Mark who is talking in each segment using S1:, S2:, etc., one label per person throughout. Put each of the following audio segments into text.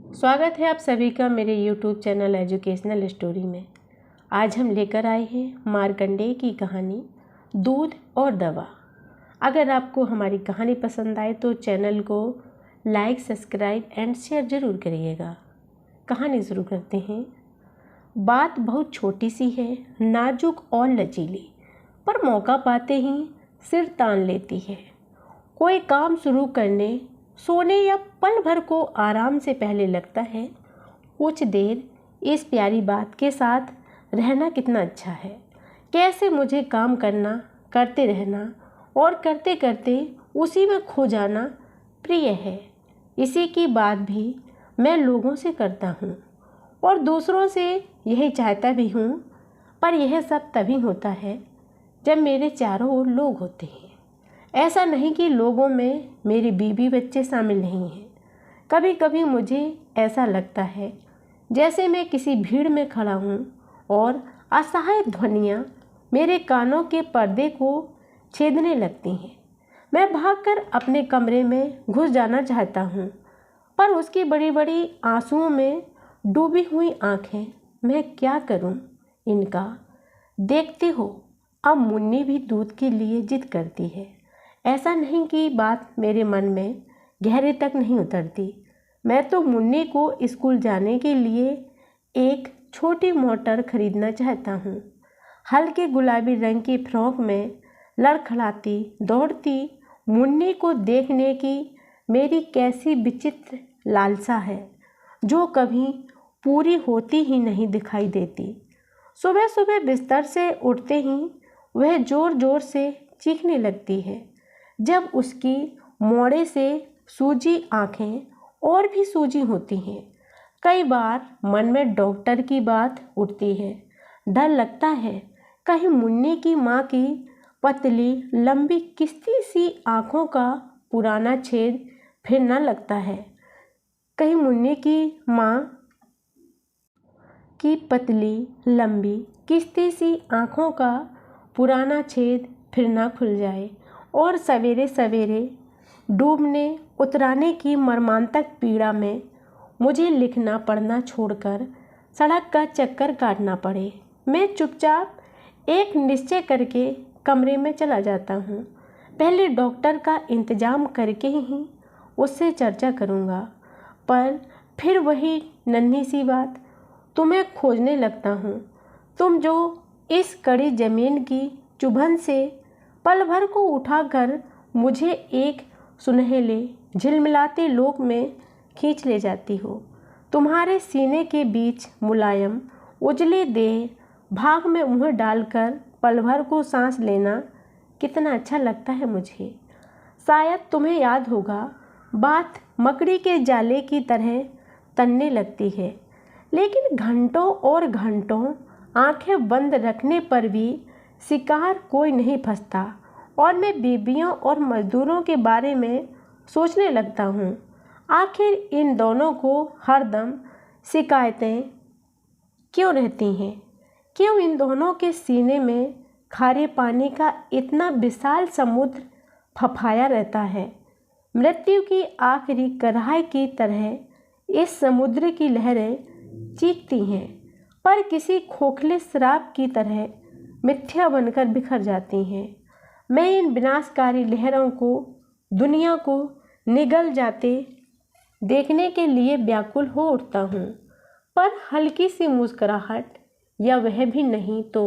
S1: स्वागत है आप सभी का मेरे YouTube चैनल एजुकेशनल स्टोरी में। आज हम लेकर आए हैं मार्कंडेय की कहानी दूध और दवा। अगर आपको हमारी कहानी पसंद आए तो चैनल को लाइक, सब्सक्राइब एंड शेयर ज़रूर करिएगा। कहानी शुरू करते हैं। बात बहुत छोटी सी है, नाजुक और लचीली, पर मौका पाते ही सिर तान लेती है। कोई काम शुरू करने, सोने या पल भर को आराम से पहले लगता है कुछ देर इस प्यारी बात के साथ रहना कितना अच्छा है। कैसे मुझे काम करना, करते रहना और करते करते उसी में खो जाना प्रिय है। इसी की बात भी मैं लोगों से करता हूँ और दूसरों से यही चाहता भी हूँ, पर यह सब तभी होता है जब मेरे चारों ओर लोग होते हैं। ऐसा नहीं कि लोगों में मेरी बीवी बच्चे शामिल नहीं हैं। कभी कभी मुझे ऐसा लगता है जैसे मैं किसी भीड़ में खड़ा हूँ और असहाय ध्वनियाँ मेरे कानों के पर्दे को छेदने लगती हैं। मैं भागकर अपने कमरे में घुस जाना चाहता हूँ, पर उसकी बड़ी बड़ी आंसुओं में डूबी हुई आँखें, मैं क्या करूँ इनका। देखते हो, अब मुन्नी भी दूध के लिए जिद करती है। ऐसा नहीं कि बात मेरे मन में गहरे तक नहीं उतरती। मैं तो मुन्नी को स्कूल जाने के लिए एक छोटी मोटर खरीदना चाहता हूँ। हल्के गुलाबी रंग की फ्रॉक में लड़खड़ाती दौड़ती मुन्नी को देखने की मेरी कैसी विचित्र लालसा है, जो कभी पूरी होती ही नहीं दिखाई देती। सुबह सुबह बिस्तर से उठते ही वह ज़ोर ज़ोर से चीखने लगती है। जब उसकी मोड़े से सूजी आँखें और भी सूजी होती हैं। कई बार मन में डॉक्टर की बात उठती है। डर लगता है कहीं मुन्नी की माँ की पतली लंबी किस्ती सी आँखों का पुराना छेद फिर न लगता है। कहीं मुन्नी की माँ की पतली लंबी किस्ती सी आँखों का पुराना छेद फिर न खुल जाए और सवेरे सवेरे डूबने उतराने की मर्मांतक पीड़ा में मुझे लिखना पढ़ना छोड़कर सड़क का चक्कर काटना पड़े। मैं चुपचाप एक निश्चय करके कमरे में चला जाता हूँ। पहले डॉक्टर का इंतज़ाम करके ही उससे चर्चा करूँगा, पर फिर वही नन्ही सी बात, तुम्हें खोजने लगता हूँ। तुम जो इस कड़ी ज़मीन की चुभन से पल भर को उठाकर मुझे एक सुनहले झिलमिलाते लोक में खींच ले जाती हो। तुम्हारे सीने के बीच मुलायम उजले देह भाग में मुँह डालकर पल भर को सांस लेना कितना अच्छा लगता है मुझे। शायद तुम्हें याद होगा, बात मकड़ी के जाले की तरह तनने लगती है, लेकिन घंटों और घंटों आंखें बंद रखने पर भी शिकार कोई नहीं फंसता और मैं बीवियों और मजदूरों के बारे में सोचने लगता हूँ। आखिर इन दोनों को हरदम शिकायतें क्यों रहती हैं? क्यों इन दोनों के सीने में खारे पानी का इतना विशाल समुद्र फफाया रहता है? मृत्यु की आखिरी कराह की तरह इस समुद्र की लहरें चीखती हैं, पर किसी खोखले शराब की तरह मिथ्या बनकर बिखर जाती हैं। मैं इन विनाशकारी लहरों को, दुनिया को निगल जाते देखने के लिए व्याकुल हो उठता हूँ, पर हल्की सी मुस्कुराहट या वह भी नहीं तो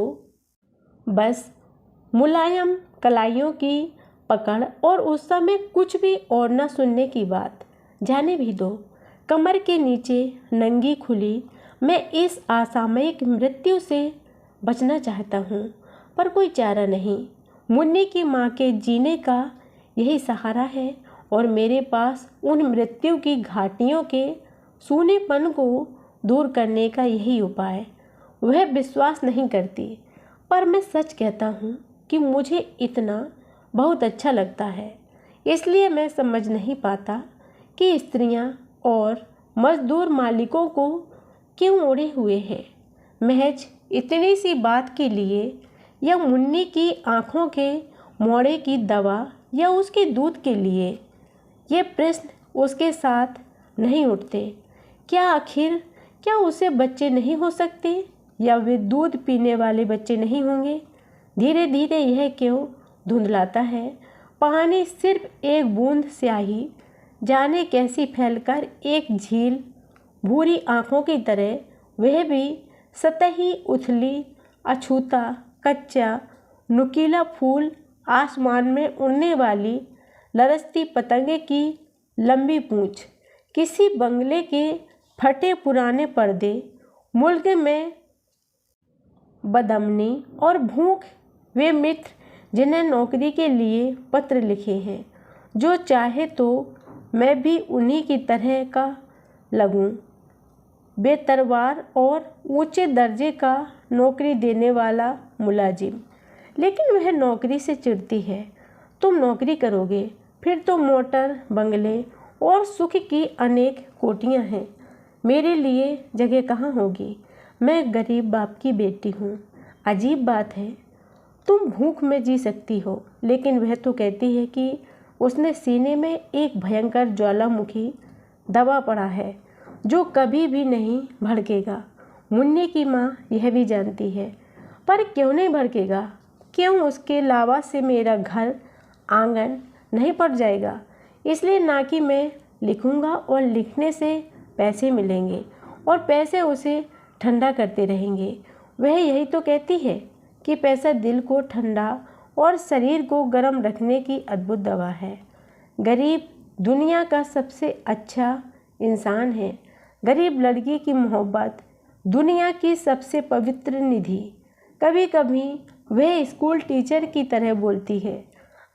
S1: बस मुलायम कलाइयों की पकड़ और उस समय कुछ भी और न सुनने की बात। जाने भी दो, कमर के नीचे नंगी खुली मैं इस असामयिक मृत्यु से बचना चाहता हूँ, पर कोई चारा नहीं। मुन्नी की माँ के जीने का यही सहारा है और मेरे पास उन मृत्यु की घाटियों के सूनेपन को दूर करने का यही उपाय। वह विश्वास नहीं करती, पर मैं सच कहता हूँ कि मुझे इतना बहुत अच्छा लगता है। इसलिए मैं समझ नहीं पाता कि स्त्रियाँ और मजदूर मालिकों को क्यों ओढ़े हुए हैं। महज इतनी सी बात के लिए, या मुन्नी की आँखों के मोड़े की दवा या उसके दूध के लिए? ये प्रश्न उसके साथ नहीं उठते। क्या उसे बच्चे नहीं हो सकते, या वे दूध पीने वाले बच्चे नहीं होंगे? धीरे धीरे यह क्यों धुंधलाता है? पानी सिर्फ एक बूंद स्याही जाने कैसी फैलकर एक झील, भूरी आँखों की तरह, वह भी सतही, उथली, अछूता, कच्चा, नुकीला फूल, आसमान में उड़ने वाली लरसती पतंगे की लंबी पूंछ, किसी बंगले के फटे पुराने पर्दे, मुल्क में बदमनी और भूख, वे मित्र जिन्हें नौकरी के लिए पत्र लिखे हैं, जो चाहे तो मैं भी उन्हीं की तरह का लगूं, बेतरवार और ऊंचे दर्जे का नौकरी देने वाला मुलाजिम। लेकिन वह नौकरी से चिढ़ती है। तुम नौकरी करोगे, फिर तो मोटर, बंगले और सुख की अनेक कोठियाँ हैं, मेरे लिए जगह कहाँ होगी? मैं गरीब बाप की बेटी हूँ। अजीब बात है, तुम भूख में जी सकती हो, लेकिन वह तो कहती है कि उसने सीने में एक भयंकर ज्वालामुखी दबा पड़ा है जो कभी भी नहीं भड़केगा। मुन्नी की माँ यह भी जानती है, पर क्यों नहीं भड़केगा? क्यों उसके लावा से मेरा घर आंगन नहीं पड़ जाएगा? इसलिए ना कि मैं लिखूँगा और लिखने से पैसे मिलेंगे और पैसे उसे ठंडा करते रहेंगे। वह यही तो कहती है कि पैसा दिल को ठंडा और शरीर को गर्म रखने की अद्भुत दवा है। गरीब दुनिया का सबसे अच्छा इंसान है। गरीब लड़की की मोहब्बत दुनिया की सबसे पवित्र निधि। कभी कभी वह स्कूल टीचर की तरह बोलती है,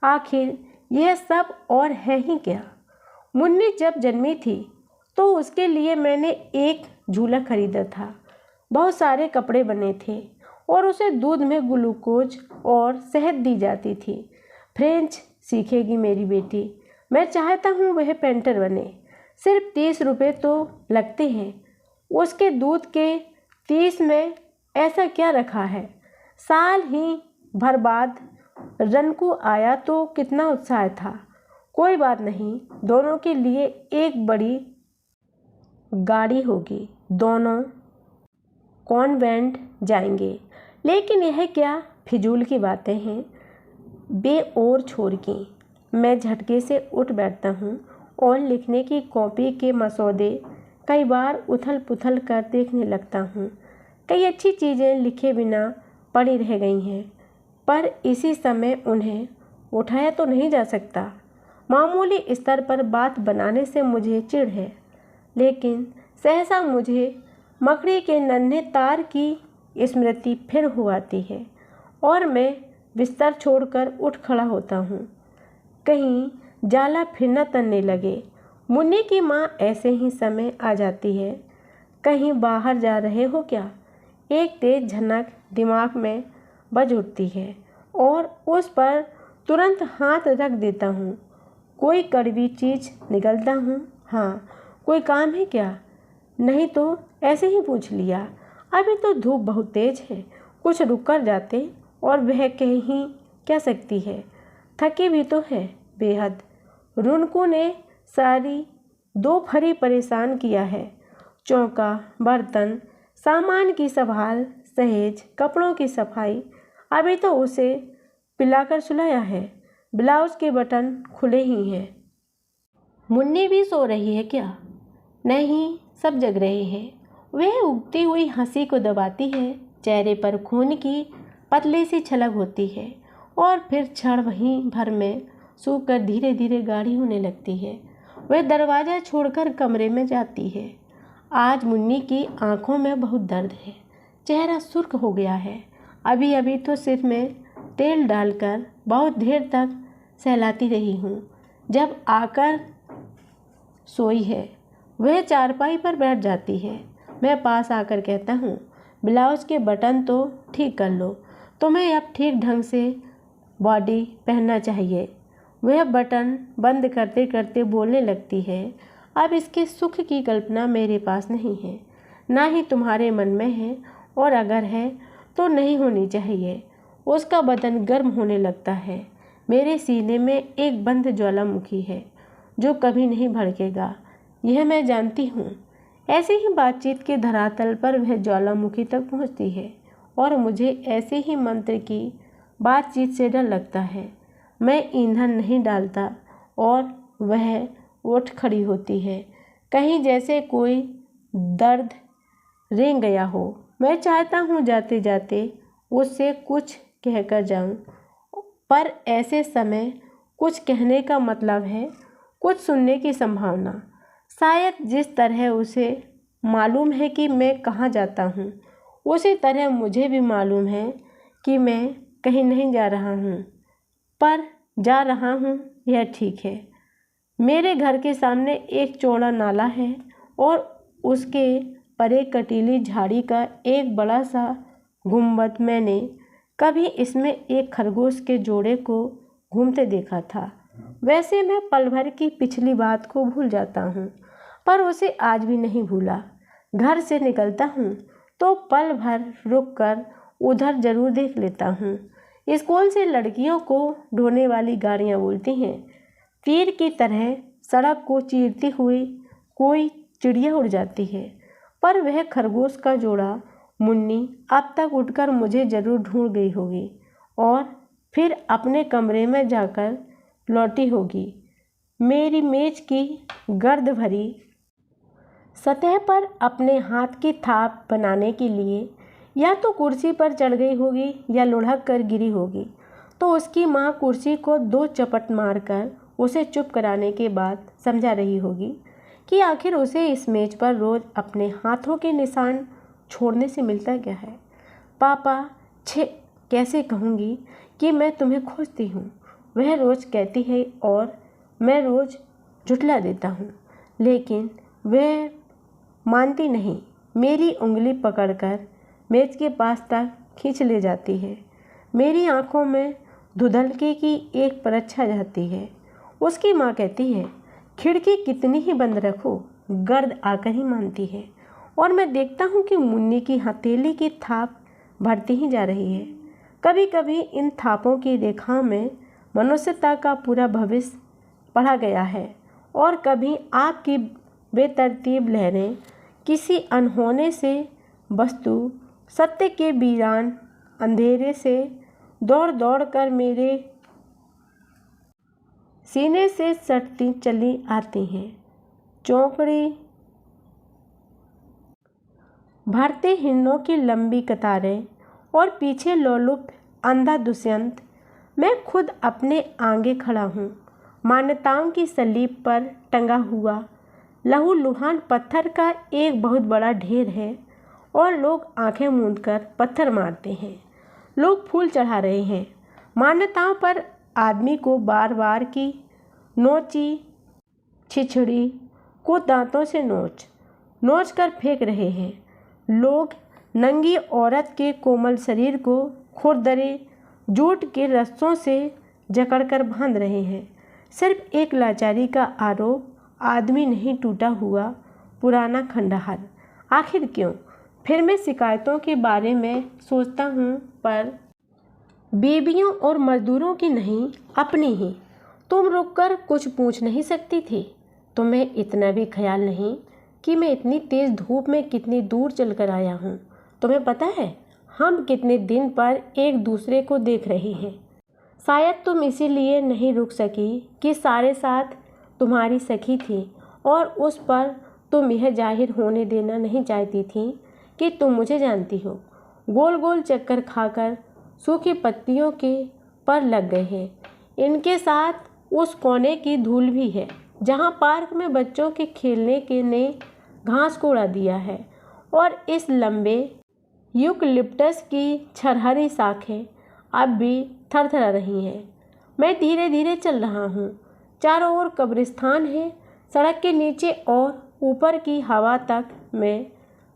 S1: आखिर यह सब और है ही क्या? मुन्नी जब जन्मी थी तो उसके लिए मैंने एक झूला खरीदा था, बहुत सारे कपड़े बने थे और उसे दूध में ग्लूकोज और शहद दी जाती थी। फ्रेंच सीखेगी मेरी बेटी। मैं चाहता हूँ वह पेंटर बने। सिर्फ 30 रुपये तो लगते हैं। उसके दूध के 30 में ऐसा क्या रखा है? साल ही भर बाद रनकू आया तो कितना उत्साह था। कोई बात नहीं, दोनों के लिए एक बड़ी गाड़ी होगी, दोनों कॉन्वेंट जाएंगे। लेकिन यह क्या फिजूल की बातें हैं, बेओर छोर की। मैं झटके से उठ बैठता हूँ और लिखने की कॉपी के मसौदे कई बार उथल पुथल कर देखने लगता हूँ। कई अच्छी चीज़ें लिखे बिना पड़ी रह गई हैं, पर इसी समय उन्हें उठाया तो नहीं जा सकता। मामूली स्तर पर बात बनाने से मुझे चिढ़ है, लेकिन सहसा मुझे मकड़ी के नन्हे तार की स्मृति फिर हो आती है और मैं बिस्तर छोड़कर उठ खड़ा होता हूँ। कहीं जाला फिर न तनने लगे। मुन्नी की माँ ऐसे ही समय आ जाती है। कहीं बाहर जा रहे हो क्या? एक तेज झनक दिमाग में बज उठती है और उस पर तुरंत हाथ रख देता हूँ। कोई कड़वी चीज़ निगलता हूँ। हाँ, कोई काम है क्या? नहीं तो ऐसे ही पूछ लिया। अभी तो धूप बहुत तेज है, कुछ रुक कर जाते। और वह कहीं क्या सकती है, थकी भी तो है बेहद। रुनको ने सारी दोपहरी परेशान किया है। चौका, बर्तन, सामान की संभाल, सहेज, कपड़ों की सफाई। अभी तो उसे पिलाकर सुलाया है। ब्लाउज के बटन खुले ही हैं। मुन्नी भी सो रही है क्या? नहीं, सब जग रहे हैं। वह उगती हुई हंसी को दबाती है। चेहरे पर खून की पतली सी छलक होती है और फिर क्षण वहीं भर में सूखकर धीरे धीरे गाढ़ी होने लगती है। वह दरवाज़ा छोड़कर कमरे में जाती है। आज मुन्नी की आंखों में बहुत दर्द है। चेहरा सुर्ख हो गया है। अभी अभी तो सिर में तेल डालकर बहुत देर तक सहलाती रही हूँ जब आकर सोई है। वह चारपाई पर बैठ जाती है। मैं पास आकर कहता हूँ, ब्लाउज के बटन तो ठीक कर लो, तुम्हें अब ठीक ढंग से बॉडी पहनना चाहिए। वह बटन बंद करते करते बोलने लगती है, अब इसके सुख की कल्पना मेरे पास नहीं है, ना ही तुम्हारे मन में है, और अगर है तो नहीं होनी चाहिए। उसका बदन गर्म होने लगता है। मेरे सीने में एक बंद ज्वालामुखी है जो कभी नहीं भड़केगा, यह मैं जानती हूँ। ऐसे ही बातचीत के धरातल पर वह ज्वालामुखी तक पहुंचती है और मुझे ऐसे ही मंत्र की बातचीत से डर लगता है। मैं ईंधन नहीं डालता और वह उठ खड़ी होती है, कहीं जैसे कोई दर्द रेंग गया हो। मैं चाहता हूँ जाते जाते उससे कुछ कहकर जाऊँ, पर ऐसे समय कुछ कहने का मतलब है कुछ सुनने की संभावना। शायद जिस तरह उसे मालूम है कि मैं कहाँ जाता हूँ, उसी तरह मुझे भी मालूम है कि मैं कहीं नहीं जा रहा हूँ, पर जा रहा हूँ यह ठीक है। मेरे घर के सामने एक चौड़ा नाला है और उसके पर एक कटीली झाड़ी का एक बड़ा सा गुंबद। मैंने कभी इसमें एक खरगोश के जोड़े को घूमते देखा था। वैसे मैं पल भर की पिछली बात को भूल जाता हूँ, पर उसे आज भी नहीं भूला। घर से निकलता हूँ तो पल भर रुककर उधर जरूर देख लेता हूँ। स्कूल से लड़कियों को ढोने वाली गाड़ियाँ बोलती हैं। तीर की तरह सड़क को चीरती हुई कोई चिड़िया उड़ जाती है, पर वह खरगोश का जोड़ा मुन्नी अब तक उठकर मुझे जरूर ढूंढ गई होगी और फिर अपने कमरे में जाकर लौटी होगी। मेरी मेज की गर्द भरी सतह पर अपने हाथ की थाप बनाने के लिए या तो कुर्सी पर चढ़ गई होगी या लुढ़क कर गिरी होगी। तो उसकी माँ कुर्सी को 2 चपट मारकर उसे चुप कराने के बाद समझा रही होगी कि आखिर उसे इस मेज पर रोज़ अपने हाथों के निशान छोड़ने से मिलता क्या है। पापा, छे कैसे कहूँगी कि मैं तुम्हें खोजती हूँ, वह रोज़ कहती है और मैं रोज़ झुठला देता हूँ, लेकिन वह मानती नहीं। मेरी उंगली पकड़कर मेज के पास तक खींच ले जाती है। मेरी आंखों में धुंधलके की एक परत छा जाती है। उसकी माँ कहती है, खिड़की कितनी ही बंद रखो, गर्द आकर ही मानती है। और मैं देखता हूँ कि मुन्नी की हथेली की थाप बढ़ती ही जा रही है। कभी कभी इन थापों की रेखाओं में मनुष्यता का पूरा भविष्य पढ़ा गया है और कभी आपकी बेतरतीब लहरें किसी अनहोने से वस्तु सत्य के वीरान अंधेरे से दौड़ दौड़ कर मेरे सीने से सटती चली आती हैं। चौकड़ी भरते हिरणों की लंबी कतारें और पीछे लोलुप अंधा दुष्यंत। मैं खुद अपने आगे खड़ा हूँ। मान्यताओं की सलीब पर टंगा हुआ लहूलुहान पत्थर का एक बहुत बड़ा ढेर है और लोग आंखें मूंदकर पत्थर मारते हैं। लोग फूल चढ़ा रहे हैं। मान्यताओं पर आदमी को बार बार की नोची छिछड़ी को दांतों से नोच कर फेंक रहे हैं। लोग नंगी औरत के कोमल शरीर को खुरदरे जूट के रस्सों से जकड़कर बांध रहे हैं। सिर्फ एक लाचारी का आरोप, आदमी नहीं टूटा हुआ पुराना खंडहर। आखिर क्यों? फिर मैं शिकायतों के बारे में सोचता हूँ, पर बीवियों और मजदूरों की नहीं, अपनी ही। तुम रुककर कुछ पूछ नहीं सकती थी? तुम्हें इतना भी ख्याल नहीं कि मैं इतनी तेज़ धूप में कितनी दूर चलकर आया हूँ? तुम्हें पता है हम कितने दिन पर एक दूसरे को देख रहे हैं? शायद तुम इसीलिए नहीं रुक सकी कि सारे साथ तुम्हारी सखी थी और उस पर तुम यह जाहिर होने देना नहीं चाहती थी कि तुम मुझे जानती हो। गोल गोल चक्कर खाकर सूखी पत्तियों के पर लग गए हैं। इनके साथ उस कोने की धूल भी है जहाँ पार्क में बच्चों के खेलने के ने घास को उड़ा दिया है और इस लंबे यूकलिप्टस की छरहरी शाखें अब भी थरथरा रही हैं। मैं धीरे धीरे चल रहा हूँ। चारों ओर कब्रिस्तान है। सड़क के नीचे और ऊपर की हवा तक में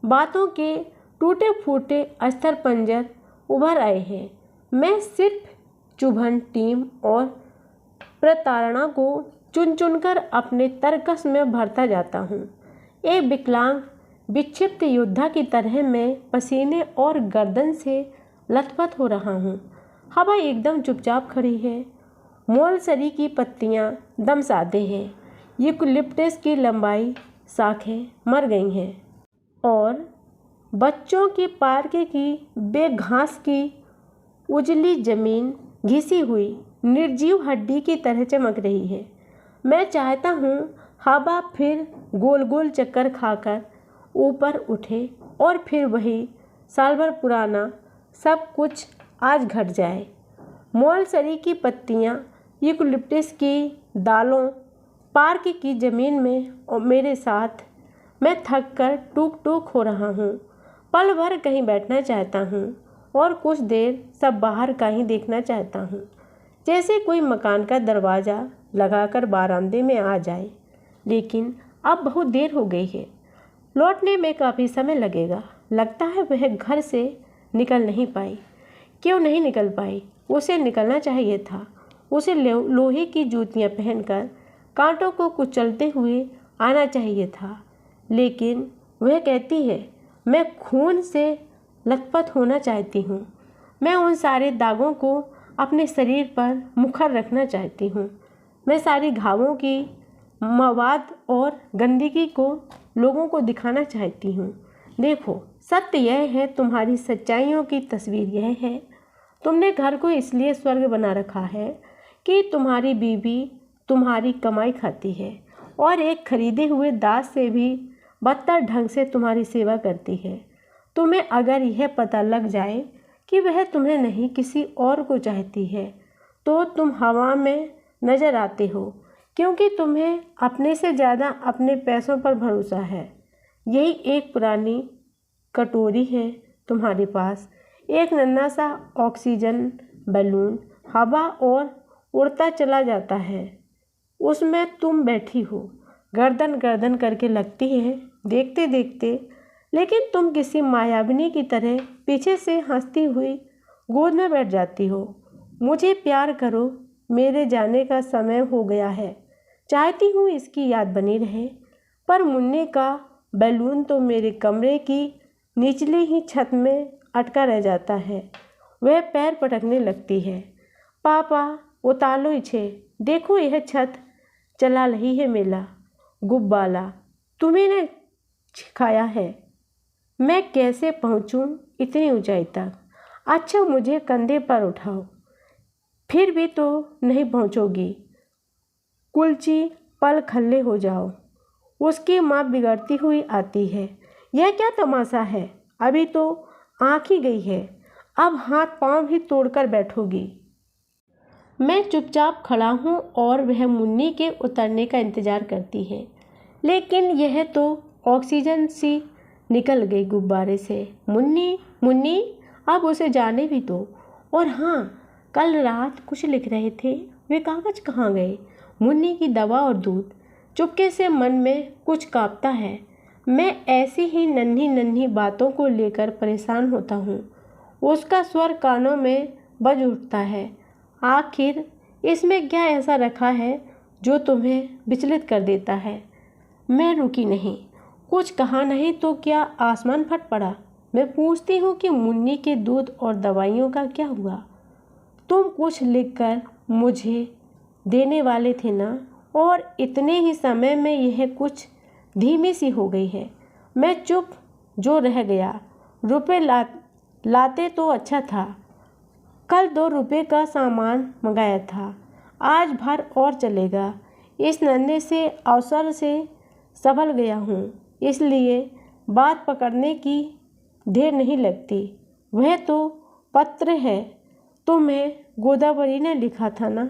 S1: बातों के टूटे फूटे अस्तर पंजर उभर आए हैं। मैं सिर्फ चुभन टीम और प्रताड़ना को चुन चुनकर अपने तरकस में भरता जाता हूँ। एक विकलांग विक्षिप्त योद्धा की तरह मैं पसीने और गर्दन से लथपथ हो रहा हूँ। हवा एकदम चुपचाप खड़ी है। मोलसरी की पत्तियाँ दम साधे हैं। यूकलिप्टस की लंबाई शाखें मर गई हैं और बच्चों के पार्क की बेघास की उजली जमीन घिसी हुई निर्जीव हड्डी की तरह चमक रही है। मैं चाहता हूँ हवा फिर गोल गोल चक्कर खाकर ऊपर उठे और फिर वही साल भर पुराना सब कुछ आज घट जाए। मौलसरी की पत्तियाँ, यूकलिप्टस की दालों, पार्क की ज़मीन में और मेरे साथ। मैं थक कर टूक टूक हो रहा हूँ। पल भर कहीं बैठना चाहता हूँ और कुछ देर सब बाहर का ही देखना चाहता हूँ, जैसे कोई मकान का दरवाज़ा लगाकर बारामदे में आ जाए। लेकिन अब बहुत देर हो गई है, लौटने में काफ़ी समय लगेगा। लगता है वह घर से निकल नहीं पाई। क्यों नहीं निकल पाई? उसे निकलना चाहिए था। उसे लोहे की जूतियाँ पहनकर कांटों को कुचलते हुए आना चाहिए था। लेकिन वह कहती है, मैं खून से लथपथ होना चाहती हूँ। मैं उन सारे दागों को अपने शरीर पर मुखर रखना चाहती हूँ। मैं सारी घावों की मवाद और गंदगी को लोगों को दिखाना चाहती हूँ। देखो, सत्य यह है, तुम्हारी सच्चाइयों की तस्वीर यह है। तुमने घर को इसलिए स्वर्ग बना रखा है कि तुम्हारी बीवी तुम्हारी कमाई खाती है और एक खरीदे हुए दास से भी बदतर ढंग से तुम्हारी सेवा करती है। तुम्हें अगर यह पता लग जाए कि वह तुम्हें नहीं किसी और को चाहती है, तो तुम हवा में नज़र आते हो, क्योंकि तुम्हें अपने से ज़्यादा अपने पैसों पर भरोसा है। यही एक पुरानी कटोरी है तुम्हारे पास, एक नन्हा सा ऑक्सीजन बैलून, हवा और उड़ता चला जाता है। उसमें तुम बैठी हो, गर्दन गर्दन करके लगती है देखते देखते, लेकिन तुम किसी मायाविनी की तरह पीछे से हंसती हुई गोद में बैठ जाती हो। मुझे प्यार करो, मेरे जाने का समय हो गया है। चाहती हूँ इसकी याद बनी रहे, पर मुन्ने का बैलून तो मेरे कमरे की निचली ही छत में अटका रह जाता है। वह पैर पटकने लगती है। पापा, उतार लो इसे, देखो यह छत चला रही है मेला। गुब्बाला, तुम्हें ने सिखाया है मैं कैसे पहुँचूँ इतनी ऊंचाई तक। अच्छा, मुझे कंधे पर उठाओ। फिर भी तो नहीं पहुँचोगी। कुलची, पल खल्ले हो जाओ। उसकी माँ बिगड़ती हुई आती है। यह क्या तमाशा है? अभी तो आँख ही गई है, अब हाथ पांव भी तोड़कर बैठोगी। मैं चुपचाप खड़ा हूँ और वह मुन्नी के उतरने का इंतज़ार करती है, लेकिन यह तो ऑक्सीजन सी निकल गई गुब्बारे से। मुन्नी, मुन्नी, अब उसे जाने भी दो। और हाँ, कल रात कुछ लिख रहे थे, वे कागज़ कहाँ गए? मुन्नी की दवा और दूध। चुपके से मन में कुछ काँपता है। मैं ऐसी ही नन्ही नन्ही बातों को लेकर परेशान होता हूँ। उसका स्वर कानों में बज उठता है। आखिर इसमें क्या ऐसा रखा है जो तुम्हें विचलित कर देता है? मैं रुकी नहीं, कुछ कहा नहीं तो क्या आसमान फट पड़ा? मैं पूछती हूँ कि मुन्नी के दूध और दवाइयों का क्या हुआ? तुम कुछ लिखकर मुझे देने वाले थे ना, और इतने ही समय में यह कुछ धीमी सी हो गई है। मैं चुप जो रह गया। रुपए लाते तो अच्छा था। कल 2 रुपए का सामान मंगाया था, आज भर और चलेगा। इस नन्हे से अवसर से संभल गया हूँ, इसलिए बात पकड़ने की देर नहीं लगती। वह तो पत्र है, तुम्हें गोदावरी ने लिखा था ना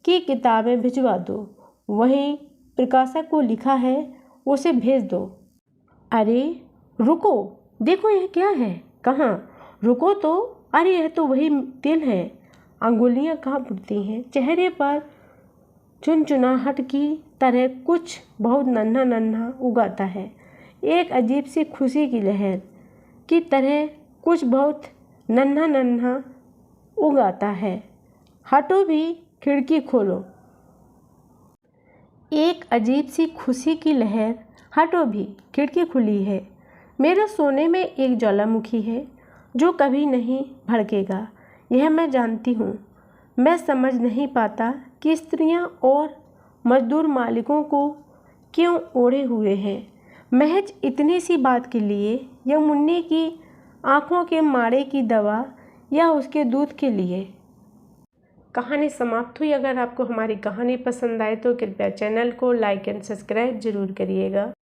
S1: कि किताबें भिजवा दो। वहीं प्रकाशक को लिखा है, उसे भेज दो। अरे रुको, देखो यह क्या है? कहाँ? रुको तो। अरे यह तो वही तिल है। अंगुलियां कहाँ पुड़ती हैं। चेहरे पर चुनचुनाहट की तरह कुछ बहुत नन्हा नन्हा उगाता है। एक अजीब सी खुशी की लहर की तरह कुछ बहुत नन्हा नन्हा उगाता है। हटो भी, खिड़की खोलो। एक अजीब सी खुशी की लहर, हटो भी, खिड़की खुली है। मेरे सोने में एक ज्वालामुखी है जो कभी नहीं भड़केगा, यह मैं जानती हूँ। मैं समझ नहीं पाता कि स्त्रियाँ और मजदूर मालिकों को क्यों ओढ़े हुए हैं, महज इतनी सी बात के लिए, या मुन्ने की आँखों के मारे की दवा, या उसके दूध के लिए। कहानी समाप्त हुई। अगर आपको हमारी कहानी पसंद आए तो कृपया चैनल को लाइक एंड सब्सक्राइब जरूर करिएगा।